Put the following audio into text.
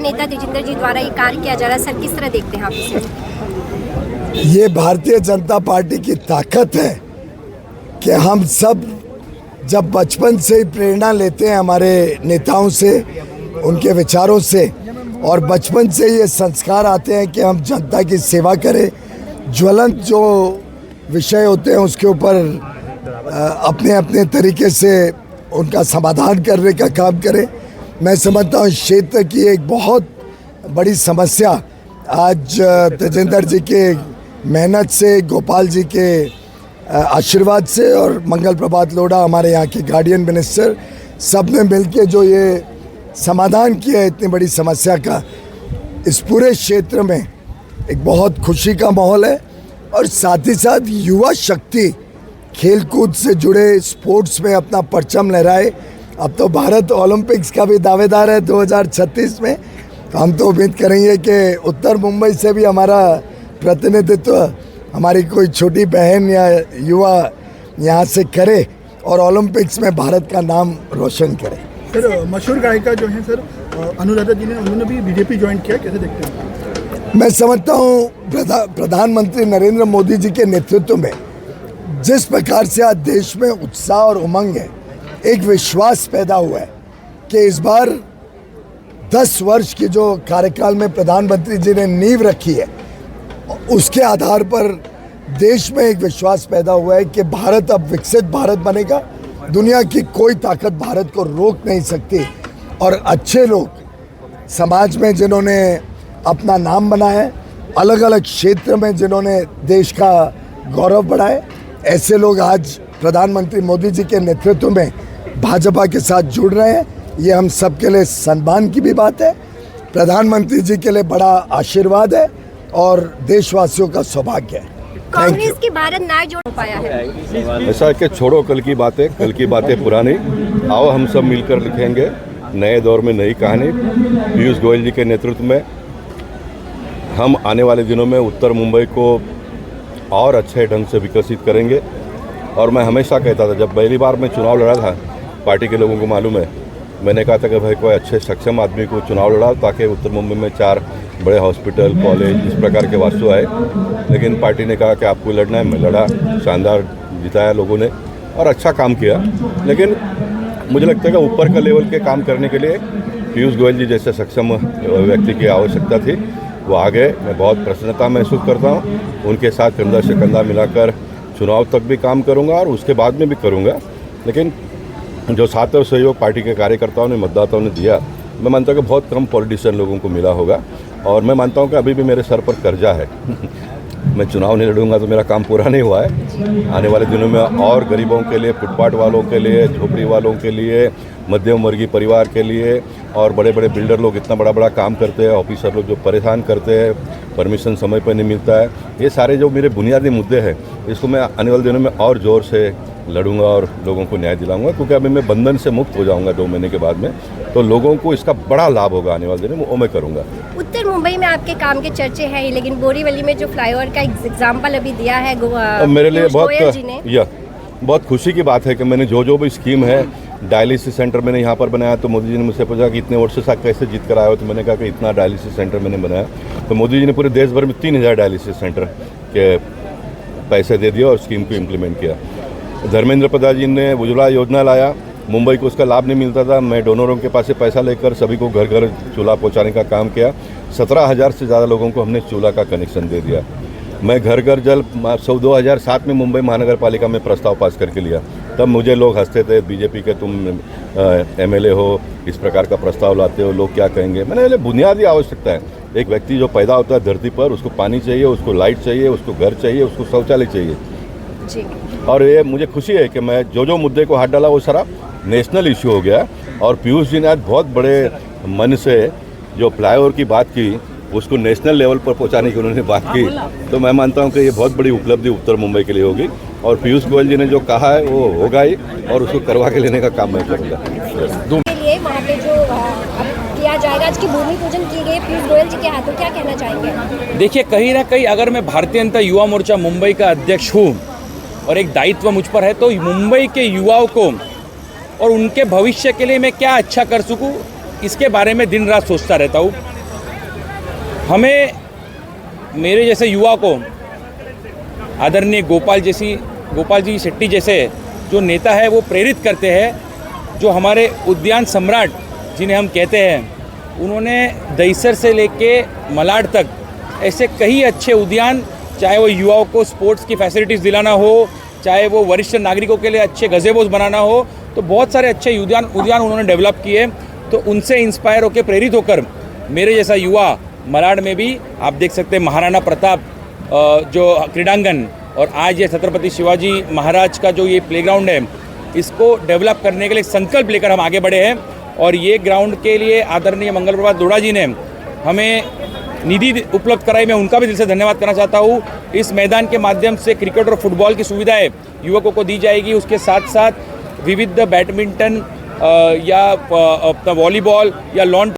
नेता तेजिंदर जी द्वारा ये कार्य किया जा रहा है, सर किस तरह देखते हैं आप इसे? ये भारतीय जनता पार्टी की ताकत है कि हम सब जब बचपन से ही प्रेरणा लेते हैं हमारे नेताओं से, उनके विचारों से, और बचपन से ये संस्कार आते हैं कि हम जनता की सेवा करें, ज्वलंत जो विषय होते हैं उसके ऊपर अपने अपने तरीके से उनका समाधान करने का काम करें। मैं समझता हूँ क्षेत्र की एक बहुत बड़ी समस्या आज तेजिंदर जी के मेहनत से, गोपाल जी के आशीर्वाद से और मंगल प्रभात लोढ़ा हमारे यहाँ के गार्डियन मिनिस्टर, सब ने मिलके जो ये समाधान किया है इतनी बड़ी समस्या का, इस पूरे क्षेत्र में एक बहुत खुशी का माहौल है। और साथ ही साथ युवा शक्ति खेलकूद से जुड़े, स्पोर्ट्स में अपना परचम लहराए। अब तो भारत ओलंपिक्स का भी दावेदार है 2036 में, तो हम तो उम्मीद करेंगे कि उत्तर मुंबई से भी हमारा प्रतिनिधित्व हमारी कोई छोटी बहन या युवा यहाँ से करे और ओलंपिक्स में भारत का नाम रोशन करे। सर, मशहूर गायिका जो हैं सर अनुराधा जी ने, उन्होंने भी बीजेपी ज्वाइन किया, कैसे देखते हैं? मैं समझता हूँ प्रधानमंत्री नरेंद्र मोदी जी के नेतृत्व में जिस प्रकार से आज देश में उत्साह और उमंग है, एक विश्वास पैदा हुआ है कि इस बार 10 वर्ष की जो कार्यकाल में प्रधानमंत्री जी ने नींव रखी है, उसके आधार पर देश में एक विश्वास पैदा हुआ है कि भारत अब विकसित भारत बनेगा। दुनिया की कोई ताकत भारत को रोक नहीं सकती। और अच्छे लोग समाज में जिन्होंने अपना नाम बनाया, अलग अलग क्षेत्र में जिन्होंने देश का गौरव बढ़ाए, ऐसे लोग आज प्रधानमंत्री मोदी जी के नेतृत्व में भाजपा के साथ जुड़ रहे हैं। ये हम सब के लिए सम्मान की भी बात है, प्रधानमंत्री जी के लिए बड़ा आशीर्वाद है और देशवासियों का सौभाग्य है। कांग्रेस की भारत ना जोड़ पाया है। ऐसा कि छोड़ो कल की बातें पुरानी, आओ हम सब मिलकर लिखेंगे नए दौर में नई कहानी। पीयूष गोयल जी के नेतृत्व में हम आने वाले दिनों में उत्तर मुंबई को और अच्छे ढंग से विकसित करेंगे। और मैं हमेशा कहता था, जब पहली बार मैं चुनाव लड़ा था, पार्टी के लोगों को मालूम है, मैंने कहा था कि भाई कोई अच्छे सक्षम आदमी को चुनाव लड़ा ताकि उत्तर मुंबई में 4 बड़े हॉस्पिटल, कॉलेज, इस प्रकार के वास्तु आए। लेकिन पार्टी ने कहा कि आपको लड़ना है, मैं लड़ा, शानदार जिताया लोगों ने और अच्छा काम किया। लेकिन मुझे लगता है कि ऊपर का लेवल के काम करने के लिए पीयूष गोयल जी जैसे सक्षम व्यक्ति की आवश्यकता थी, वो आगे। मैं बहुत प्रसन्नता महसूस करता हूँ, उनके साथ कंधा से कंधा मिलाकर चुनाव तक भी काम करूँगा और उसके बाद में भी करूँगा। लेकिन जो साथ और सहयोग पार्टी के कार्यकर्ताओं ने, मतदाताओं ने दिया, मैं मानता हूँ कि बहुत कम पॉलिटिशियन लोगों को मिला होगा। और मैं मानता हूँ कि अभी भी मेरे सर पर कर्जा है मैं चुनाव नहीं लड़ूंगा तो मेरा काम पूरा नहीं हुआ है। आने वाले दिनों में और गरीबों के लिए, फुटपाथ वालों के लिए, झोपड़ी वालों के लिए, मध्यम वर्गीय परिवार के लिए और बड़े बड़े बिल्डर लोग इतना बड़ा काम करते हैं, ऑफिसर लोग जो परेशान करते हैं, परमिशन समय पर नहीं मिलता है, ये सारे जो मेरे बुनियादी मुद्दे हैं, इसको मैं आने वाले दिनों में और ज़ोर से लड़ूंगा और लोगों को न्याय दिलाऊंगा। क्योंकि अभी मैं बंधन से मुक्त हो जाऊंगा 2 महीने के बाद में, तो लोगों को इसका बड़ा लाभ होगा आने वाले दिनों में, वो मैं करूंगा। उत्तर मुंबई में आपके काम के चर्चे हैं, लेकिन बोरीवली में जो फ्लाईओवर का एग्जाम्पल अभी दिया है मेरे लिए बहुत खुशी की बात है कि मैंने जो भी स्कीम है, डायलिसिस सेंटर मैंने यहाँ पर बनाया, तो मोदी जी ने मुझसे पूछा कि इतने वर्ष से कैसे जीत कर आए हो, तो मैंने कहा कि इतना डायलिसिस सेंटर मैंने बनाया। तो मोदी जी ने पूरे देश भर में 3000 डायलिसिस सेंटर के पैसे दे दिए और स्कीम को इम्प्लीमेंट किया। धर्मेंद्र प्रधान जी ने उज्ज्वला योजना लाया, मुंबई को उसका लाभ नहीं मिलता था, मैं डोनरों के पास से पैसा लेकर सभी को घर घर चूल्हा पहुंचाने का काम किया। 17,000 से ज़्यादा लोगों को हमने चूल्हा का कनेक्शन दे दिया। मैं घर घर जल 2007 में मुंबई महानगर पालिका में प्रस्ताव पास करके लिया, तब मुझे लोग हंसते थे, बीजेपी के तुम MLA हो, इस प्रकार का प्रस्ताव लाते हो, लोग क्या कहेंगे। मैंने बोले बुनियादी आवश्यकता है, एक व्यक्ति जो पैदा होता है धरती पर, उसको पानी चाहिए, उसको लाइट चाहिए, उसको घर चाहिए, उसको शौचालय चाहिए जी। और ये मुझे खुशी है कि मैं जो मुद्दे को हाथ डाला वो सारा नेशनल इश्यू हो गया। और पीयूष जी ने आज बहुत बड़े मन से जो फ्लाईओवर की बात की, उसको नेशनल लेवल पर पहुंचाने की उन्होंने बात की, तो मैं मानता हूं कि ये बहुत बड़ी उपलब्धि उत्तर मुंबई के लिए होगी। और पीयूष गोयल जी ने जो कहा है वो होगा ही, और उसको करवा के लेने का काम मैं करूँगा। वहाँ पे जो किया जाएगा, आज की भूमि पूजन की गई पीयूष गोयल जी के हाथों, क्या कहना चाहेंगे? देखिए, कहीं ना कहीं अगर मैं भारतीय जनता युवा मोर्चा मुंबई का अध्यक्ष हूँ और एक दायित्व मुझ पर है, तो मुंबई के युवाओं को और उनके भविष्य के लिए मैं क्या अच्छा कर सकूँ, इसके बारे में दिन रात सोचता रहता हूँ। हमें मेरे जैसे युवा को आदरणीय गोपाल जी शेट्टी जैसे जो नेता है वो प्रेरित करते हैं। जो हमारे उद्यान सम्राट जिन्हें हम कहते हैं, उन्होंने दहीसर से लेके मलाड तक ऐसे कई अच्छे उद्यान, चाहे वो युवाओं को स्पोर्ट्स की फैसिलिटीज़ दिलाना हो, चाहे वो वरिष्ठ नागरिकों के लिए अच्छे गज़ेबोस बनाना हो, तो बहुत सारे अच्छे उद्यान उन्होंने डेवलप किए। तो उनसे इंस्पायर होकर, प्रेरित होकर मेरे जैसा युवा मलाड में भी आप देख सकते हैं महाराणा प्रताप जो क्रीडांगन और आज ये छत्रपति शिवाजी महाराज का जो ये प्लेग्राउंड है, इसको डेवलप करने के लिए संकल्प लेकर हम आगे बढ़े हैं। और ये ग्राउंड के लिए आदरणीय मंगल प्रभात दोड़ा जी ने हमें निधि उपलब्ध कराई। मैं उनका भी दिल से धन्यवाद करना चाहता हूँ। इस मैदान के माध्यम से क्रिकेट और फुटबॉल की सुविधाएं युवकों को दी जाएगी। उसके साथ साथ विविध बैडमिंटन या वॉलीबॉल या लॉन